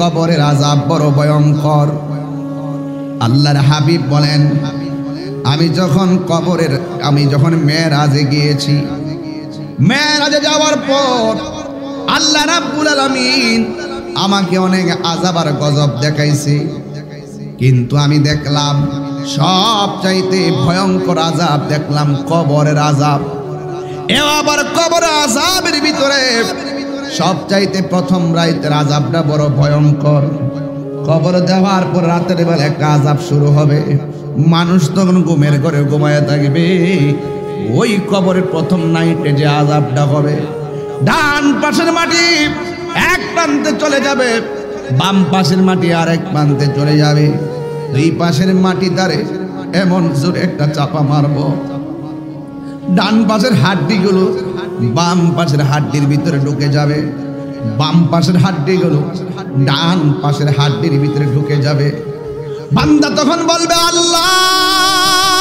কবরের আযাব বড় ভয়ঙ্কর। আল্লাহর হাবিব বলেন, আমি যখন মেরাজে গিয়েছি, মেরাজে যাওয়ার পর আল্লাহ রাব্বুল আলামিন আমাকে অনেক আযাব আর গজব দেখাইছে, কিন্তু আমি দেখলাম সবচাইতে ভয়ঙ্কর আযাব দেখলাম কবরের আযাব। এও আবার কবরের আযাবের ভিতরে সবচাইতে প্রথম রাতের আযাবটা বড় ভয়ঙ্কর। কবর দেওয়ার পর রাতের বেলা একটা আযাব শুরু হবে। মানুষ তখন ঘুমের ঘরে ঘুমায় থাকবে। ওই কবরের প্রথম নাইটে যে আযাবটা হবে, ডান পাশের মাটি এক প্রান্তে চলে যাবে, বাম পাশের মাটি আরেক প্রান্তে চলে যাবে। দুই পাশের মাটি দ্বারে এমন জোরে একটা চাপা মারবো, ডান পাশের হাড্ডিগুলো বাম পাশের হাড্ডির ভিতরে ঢুকে যাবে, বাম পাশের হাড্ডিগুলো ডান পাশের হাড্ডির ভিতরে ঢুকে যাবে। বান্দা তখন বলবে, আল্লাহ,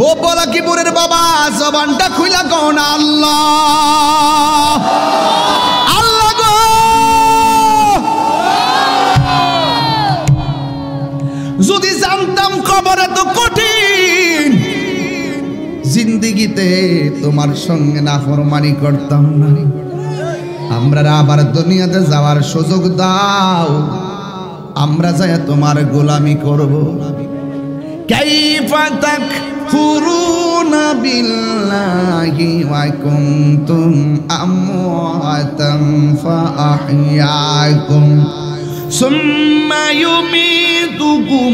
ও বলাকিপুরের বাবা, জবানটা খুইলা কও না, আল্লাহ, আল্লাহ গো। যদি জানতাম কবরে তো কঠিন, জিন্দিগিতে তোমার সঙ্গে নাফরমানি করতাম না। আমরা আবার দুনিয়াতে যাওয়ার সুযোগ দাও, আমরা যাই তোমার গোলামি করব। কাইফা তাকফুরুনা বিল্লাহি ওয়া কুনতুম আমওয়াতান ফাআহইয়াকুম সুম্মা ইউমীতুকুম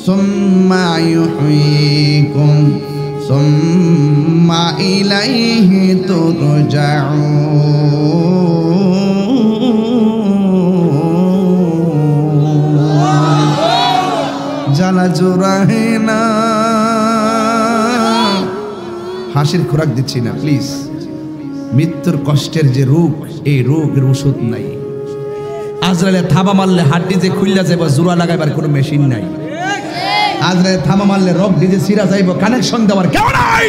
সুম্মা ইউহয়ীকুম সুম্মা ইলাইহি তুরজাউন। জালা জোরাহে না, হাসির খোরাক দিচ্ছি না প্লিজ। মৃত্যুর কষ্টের যে রোগ, এই রোগের ওষুধ নাই। আজরাইলে থাবা মারলে হাড্ডি যে খুললা যাইব, জোড়া লাগাইবার কোনো মেশিন নাই। আজরাইলে থাবা মারলে রক দিয়ে সিরা যাইব, কানেকশন দেওয়ার কেউ নাই।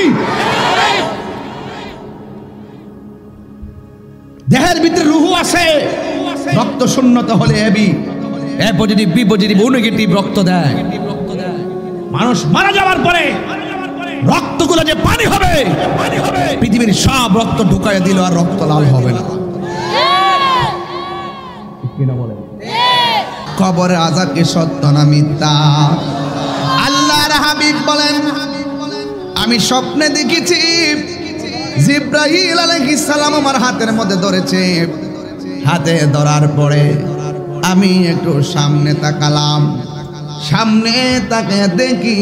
দেহের ভিতরে রুহু আছে, রক্ত শূন্যতা হলে এবি এ পজিটিভ বি পজিটিভ ও নেগেটিভ রক্ত দেয়। মানুষ মারা যাওয়ার পরে রক্তগুলো যে পানি হবে, পৃথিবীর সব রক্ত ঢুকাইয়া দিল, আর রক্ত লাল হবে না। কবরের আযাব কি সত্য না মিথ্যা? আল্লাহর হাবিব বলেন, আমি স্বপ্নে দেখেছি জিবরাইল আলাইহিস সালাম আমার হাতের মধ্যে ধরেছে। হাতে ধরার পরে আমি একটু সামনে তাকালাম, সামনে তাকিয়ে দেখি,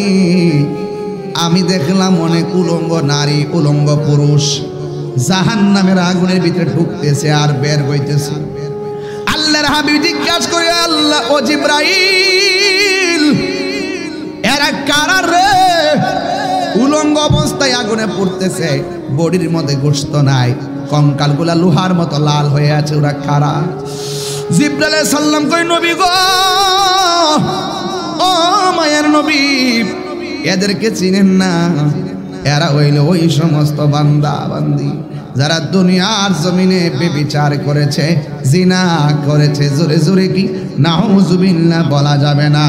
আমি দেখলাম অনেক উলঙ্গ নারী, উলঙ্গ পুরুষ জাহান্নামের আগুনের ভিতরে ঢুকতেছে আর বের হইতেছে। আল্লাহর হাবিব জিজ্ঞাসা করে, আল্লাহ, ও জিবরাইল, এরা কারা রে? উলঙ্গ অবস্থায় আগুনে পড়তেছে, বডির মধ্যে গোশত নাই, কঙ্কালগুলা লোহার মতো লাল হয়ে আছে, ওরা কারা? জিবরাইল আলাইহিস সালাম কই, নবী গো, ও মায়ের নবী, এদেরকে চিনেন না? এরা হইল ওই সমস্ত বান্দা বান্দি যারা দুনিয়ার জমিনে ব্যভিচার করেছে, জিনা করেছে। জোরে জোরে কি নাউজুবিল্লাহ বলা যাবে না?